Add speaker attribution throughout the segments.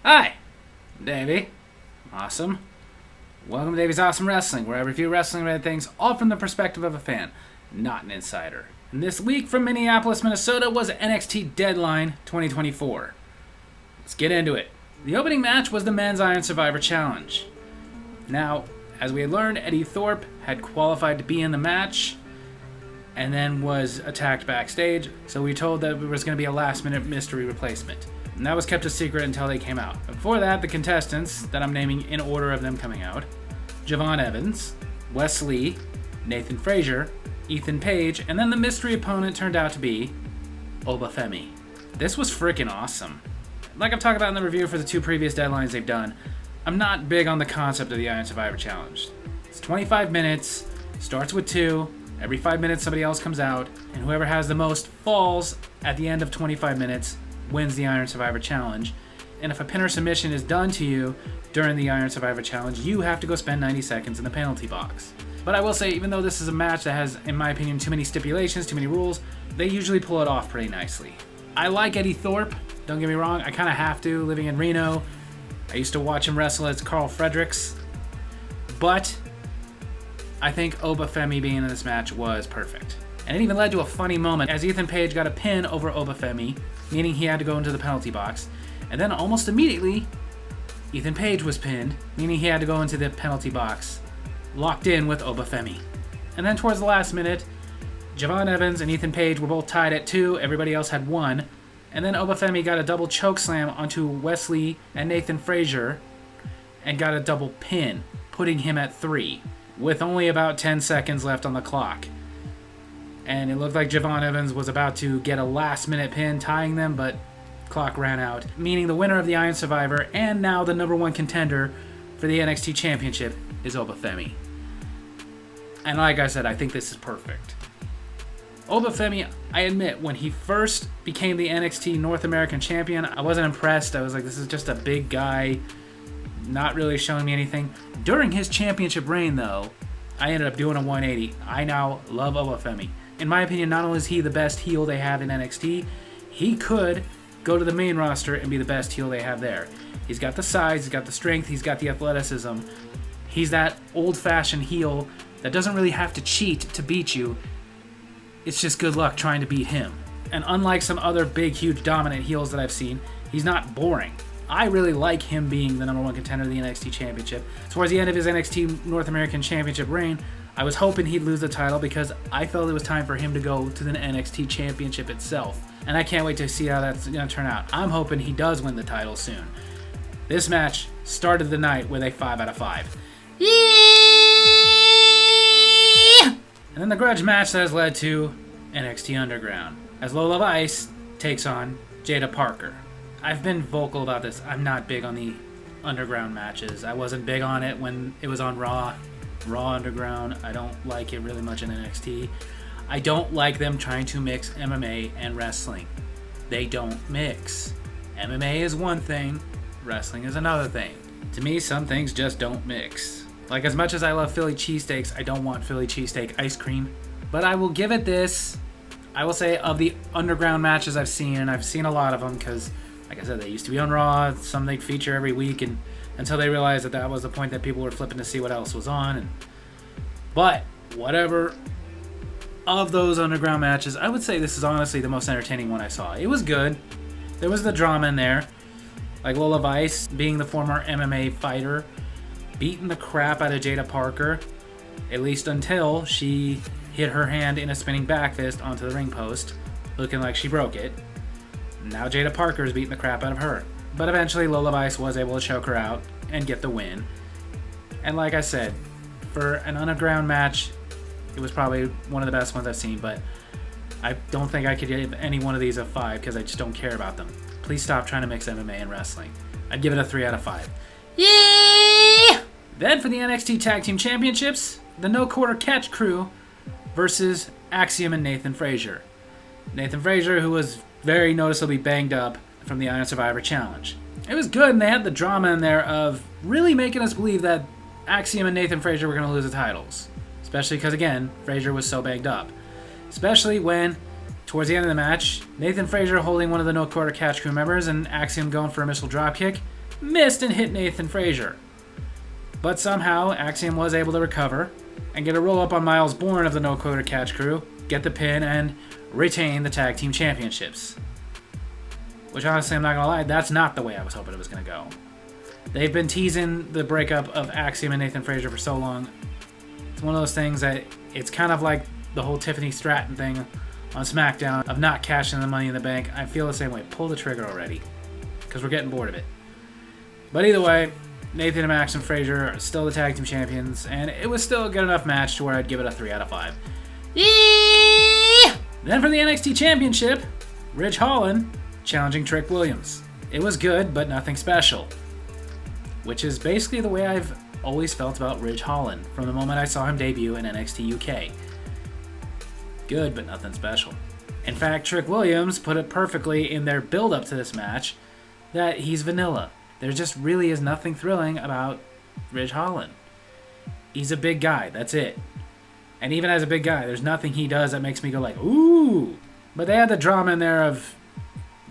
Speaker 1: Hi, I'm Davy. Awesome. Welcome to Davy's Awesome Wrestling, where I review wrestling-related things all from the perspective of a fan, not an insider. And this week from Minneapolis, Minnesota was NXT Deadline 2024. Let's get into it. The opening match was the Men's Iron Survivor Challenge. Now, as we had learned, Eddie Thorpe had qualified to be in the match and then was attacked backstage, so we were told that it was going to be a last-minute mystery replacement. And that was kept a secret until they came out. Before that, the contestants, that I'm naming in order of them coming out, Javon Evans, Wes Lee, Nathan Frazier, Ethan Page, and then the mystery opponent turned out to be Obafemi. This was freaking awesome. Like I've talked about in the review for the two previous deadlines they've done, I'm not big on the concept of the Iron Survivor Challenge. It's 25 minutes, starts with 2, every 5 minutes somebody else comes out, and whoever has the most falls at the end of 25 minutes wins the Iron Survivor Challenge. And if a pin or submission is done to you during the Iron Survivor Challenge, you have to go spend 90 seconds in the penalty box. But I will say, even though this is a match that has, in my opinion, too many stipulations, too many rules, they usually pull it off pretty nicely. I like Eddie Thorpe, don't get me wrong, I kind of have to, living in Reno. I used to watch him wrestle as Carl Fredericks. But I think Obafemi being in this match was perfect. And it even led to a funny moment as Ethan Page got a pin over Obafemi, meaning he had to go into the penalty box. And then almost immediately, Ethan Page was pinned, meaning he had to go into the penalty box, locked in with Obafemi. And then towards the last minute, Javon Evans and Ethan Page were both tied at 2, everybody else had 1. And then Obafemi got a double choke slam onto Wes Lee and Nathan Frazier and got a double pin, putting him at 3, with only about 10 seconds left on the clock. And it looked like Javon Evans was about to get a last-minute pin tying them, but clock ran out, meaning the winner of the Iron Survivor and now the number 1 contender for the NXT Championship is Obafemi. And like I said, I think this is perfect. Obafemi, I admit, when he first became the NXT North American Champion, I wasn't impressed. I was like, this is just a big guy, not really showing me anything. During his championship reign, though, I ended up doing a 180. I now love Obafemi. In my opinion, not only is he the best heel they have in NXT, he could go to the main roster and be the best heel they have there. He's got the size, he's got the strength, he's got the athleticism. He's that old-fashioned heel that doesn't really have to cheat to beat you. It's just good luck trying to beat him. And unlike some other big, huge, dominant heels that I've seen, he's not boring. I really like him being the number 1 contender of the NXT Championship. Towards the end of his NXT North American Championship reign, I was hoping he'd lose the title because I felt it was time for him to go to the NXT Championship itself. And I can't wait to see how that's going to turn out. I'm hoping he does win the title soon. This match started the night with a 5 out of 5. Yeah! And then the grudge match that has led to NXT Underground, as Lola Vice takes on Jada Parker. I've been vocal about this. I'm not big on the Underground matches. I wasn't big on it when it was on Raw Underground. I don't like it really much in NXT. I don't like them trying to mix MMA and wrestling. They don't mix. MMA is one thing, wrestling is another thing. To me, some things just don't mix. Like, as much as I love Philly cheesesteaks, I don't want Philly cheesesteak ice cream. But I will give it this. I will say, of the Underground matches I've seen, and I've seen a lot of them because, like I said, they used to be on Raw, some they'd feature every week, and until they realized that that was the point that people were flipping to see what else was on. But whatever of those Underground matches, I would say this is honestly the most entertaining one I saw. It was good. There was the drama in there. Like Lola Vice, being the former MMA fighter, beating the crap out of Jada Parker, at least until she hit her hand in a spinning back fist onto the ring post, looking like she broke it. Now Jada Parker's beating the crap out of her. But eventually Lola Vice was able to choke her out and get the win. And like I said, for an Underground match, it was probably one of the best ones I've seen, but I don't think I could give any one of these a 5 because I just don't care about them. Please stop trying to mix MMA and wrestling. I'd give it a 3 out of 5. Yeah! Then for the NXT Tag Team Championships, the No Quarter Catch Crew versus Axiom and Nathan Frazier. Nathan Frazier, who was very noticeably banged up from the Iron Survivor Challenge. It was good, and they had the drama in there of really making us believe that Axiom and Nathan Frazier were going to lose the titles. Especially because, again, Frazier was so banged up. Especially when, towards the end of the match, Nathan Frazier holding one of the No Quarter Catch Crew members and Axiom going for a missile dropkick, missed and hit Nathan Frazier. But somehow, Axiom was able to recover and get a roll-up on Miles Bourne of the No Quarter Catch Crew, get the pin, and retain the Tag Team Championships. Which honestly, I'm not going to lie, that's not the way I was hoping it was going to go. They've been teasing the breakup of Axiom and Nathan Frazier for so long. It's one of those things that it's kind of like the whole Tiffany Stratton thing on SmackDown of not cashing the Money in the Bank. I feel the same way. Pull the trigger already, because we're getting bored of it. But either way, Nathan and Max and Frazier are still the Tag Team Champions, and it was still a good enough match to where I'd give it a 3 out of 5. Yeah! Then for the NXT Championship, Ridge Holland challenging Trick Williams. It was good, but nothing special. Which is basically the way I've always felt about Ridge Holland from the moment I saw him debut in NXT UK. Good, but nothing special. In fact, Trick Williams put it perfectly in their build-up to this match that he's vanilla. There just really is nothing thrilling about Ridge Holland. He's a big guy, that's it. And even as a big guy, there's nothing he does that makes me go like, ooh! But they had the drama in there of,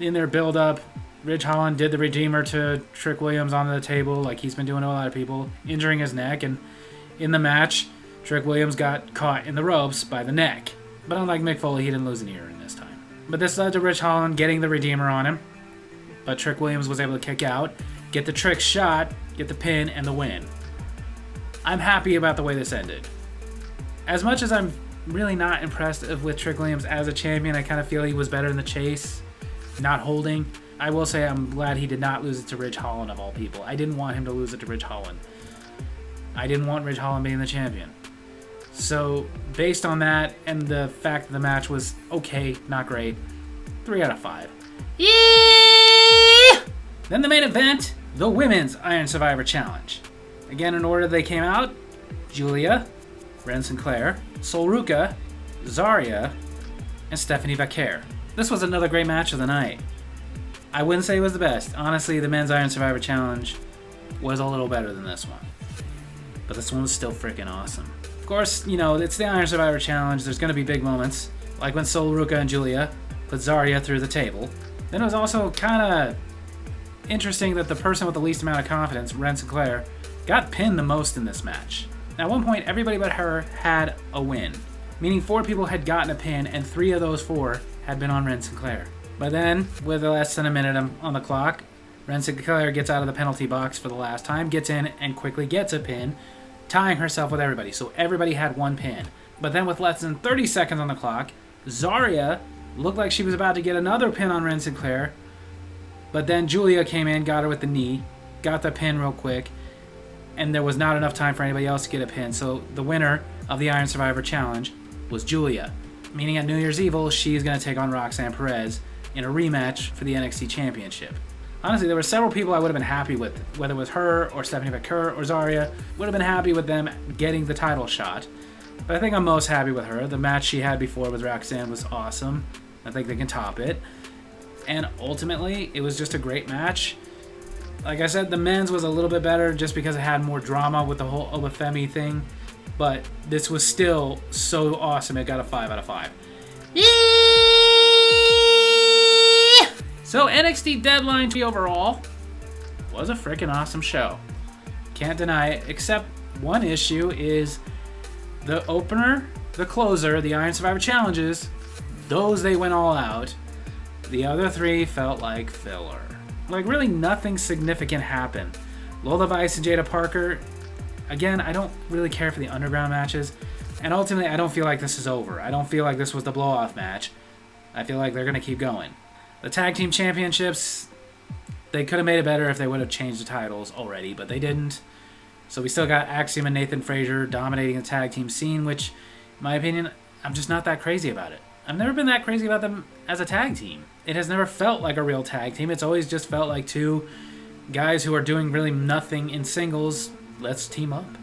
Speaker 1: in their build-up, Ridge Holland did the Redeemer to Trick Williams onto the table like he's been doing to a lot of people, injuring his neck, and in the match, Trick Williams got caught in the ropes by the neck. But unlike Mick Foley, he didn't lose an ear in this time. But this led to Ridge Holland getting the Redeemer on him, but Trick Williams was able to kick out, get the trick shot, get the pin, and the win. I'm happy about the way this ended. As much as I'm really not impressed with Trick Williams as a champion, I kind of feel he was better in the chase, not holding. I will say I'm glad he did not lose it to Ridge Holland of all people. I didn't want him to lose it to Ridge Holland. I didn't want Ridge Holland being the champion. So, based on that, and the fact that the match was okay, not great, 3 out of 5. Yeah! Then the main event, the Women's Iron Survivor Challenge. Again, in order they came out, Julia, Ren Sinclair, Sol Ruca, Zarya, and Stephanie Vaquer. This was another great match of the night. I wouldn't say it was the best. Honestly, the Men's Iron Survivor Challenge was a little better than this one. But this one was still freaking awesome. Of course, you know, it's the Iron Survivor Challenge. There's going to be big moments, like when Sol Ruca and Julia put Zarya through the table. Then it was also kind of interesting that the person with the least amount of confidence, Ren Sinclair, got pinned the most in this match. Now, at one point, everybody but her had a win, meaning 4 people had gotten a pin, and 3 of those 4 had been on Ren Sinclair. But then, with less than a minute on the clock, Ren Sinclair gets out of the penalty box for the last time, gets in, and quickly gets a pin, tying herself with everybody. So everybody had 1 pin. But then with less than 30 seconds on the clock, Zarya looked like she was about to get another pin on Ren Sinclair. But then Julia came in, got her with the knee, got the pin real quick, and there was not enough time for anybody else to get a pin. So the winner of the Iron Survivor Challenge was Julia. Meaning at New Year's Evil, she's going to take on Roxanne Perez in a rematch for the NXT Championship. Honestly, there were several people I would have been happy with, whether it was her or Stephanie Vaquer or Zarya, would have been happy with them getting the title shot. But I think I'm most happy with her. The match she had before with Roxanne was awesome. I think they can top it. And ultimately, it was just a great match. Like I said, the men's was a little bit better just because it had more drama with the whole Obafemi thing. But this was still so awesome, it got a 5 out of 5. Yeah! So NXT Deadline 3 overall was a freaking awesome show. Can't deny it, except one issue is the opener, the closer, the Iron Survivor Challenges, those they went all out. The other 3 felt like filler. Like really nothing significant happened. Lola Vice and Jada Parker, again, I don't really care for the underground matches. And ultimately, I don't feel like this is over. I don't feel like this was the blow-off match. I feel like they're going to keep going. The Tag Team Championships, they could have made it better if they would have changed the titles already, but they didn't. So we still got Axiom and Nathan Frazier dominating the tag team scene, which, in my opinion, I'm just not that crazy about it. I've never been that crazy about them as a tag team. It has never felt like a real tag team. It's always just felt like 2 guys who are doing really nothing in singles. Let's team up.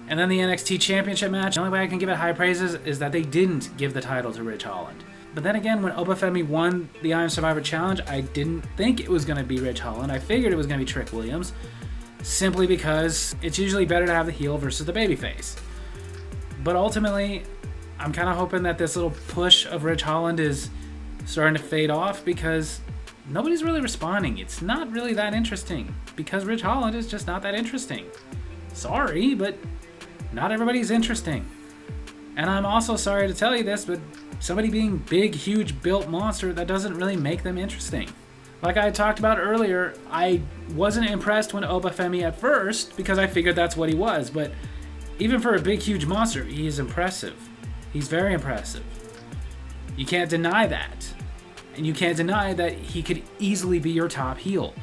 Speaker 1: And then the NXT Championship match, the only way I can give it high praises is that they didn't give the title to Ridge Holland. But then again, when Obafemi won the Iron Survivor Challenge, I didn't think it was going to be Ridge Holland. I figured it was going to be Trick Williams, simply because it's usually better to have the heel versus the babyface. But ultimately, I'm kind of hoping that this little push of Ridge Holland is starting to fade off, because nobody's really responding. It's not really that interesting because Ridge Holland is just not that interesting. Sorry, but not everybody's interesting. And I'm also sorry to tell you this, but somebody being big, huge, built monster, that doesn't really make them interesting. Like I talked about earlier, I wasn't impressed when Obafemi at first because I figured that's what he was, but even for a big, huge monster, he is impressive. He's very impressive. You can't deny that. And you can't deny that he could easily be your top heel.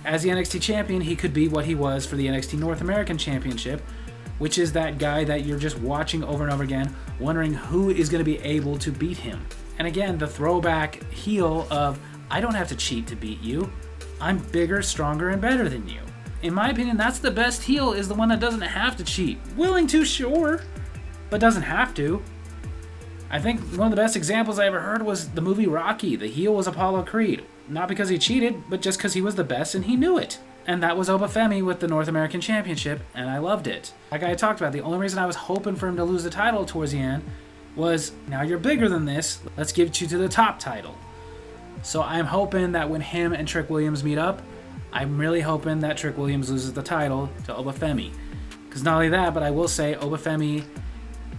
Speaker 1: As the NXT champion, he could be what he was for the NXT North American Championship, which is that guy that you're just watching over and over again, wondering who is going to be able to beat him. And again, the throwback heel of, I don't have to cheat to beat you. I'm bigger, stronger, and better than you. In my opinion, that's the best heel, is the one that doesn't have to cheat. Willing to, sure, but doesn't have to. I think one of the best examples I ever heard was the movie Rocky. The heel was Apollo Creed. Not because he cheated, but just because he was the best and he knew it. And that was Obafemi with the North American Championship, and I loved it. Like I talked about, the only reason I was hoping for him to lose the title towards the end was, now you're bigger than this, let's give you to the top title. So I'm hoping that when him and Trick Williams meet up, I'm really hoping that Trick Williams loses the title to Obafemi. Because not only that, but I will say Obafemi,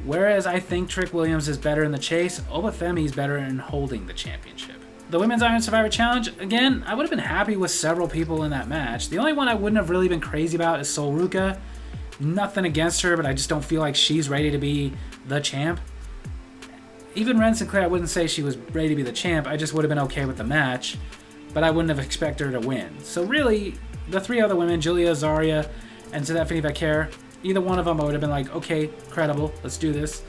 Speaker 1: whereas I think Trick Williams is better in the chase, Obafemi is better in holding the championship. The Women's Iron Survivor Challenge, again, I would have been happy with several people in that match. The only one I wouldn't have really been crazy about is Sol Ruka. Nothing against her, but I just don't feel like she's ready to be the champ. Even Ren Sinclair, I wouldn't say she was ready to be the champ. I just would have been okay with the match, but I wouldn't have expected her to win. So really, the three other women, Julia, Zarya, and Stephanie Vaquer, either one of them I would have been like, okay, credible, let's do this.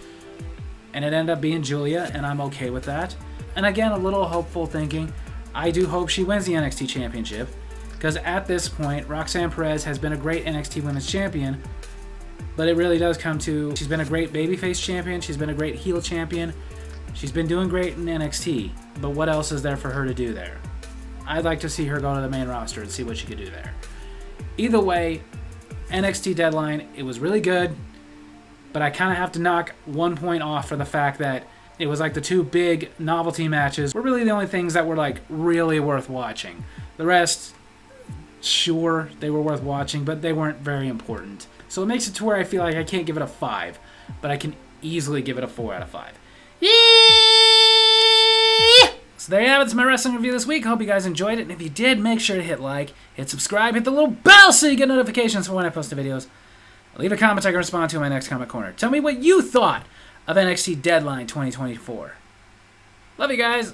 Speaker 1: And it ended up being Julia, and I'm okay with that. And again, a little hopeful thinking. I do hope she wins the NXT Championship, because at this point, Roxanne Perez has been a great NXT Women's Champion, but it really does come to, she's been a great babyface champion, she's been a great heel champion, she's been doing great in NXT, but what else is there for her to do there? I'd like to see her go to the main roster and see what she could do there. Either way, NXT Deadline, it was really good, but I kind of have to knock 1 point off for the fact that it was like the two big novelty matches were really the only things that were like really worth watching. The rest, sure, they were worth watching, but they weren't very important. So it makes it to where I feel like I can't give it a 5, but I can easily give it a 4 out of 5. Yeah! So there you have it. It's my wrestling review this week. Hope you guys enjoyed it. And if you did, make sure to hit like, hit subscribe, hit the little bell so you get notifications for when I post the videos. Leave a comment I can respond to in my next comment corner. Tell me what you thought of NXT Deadline 2024. Love you guys.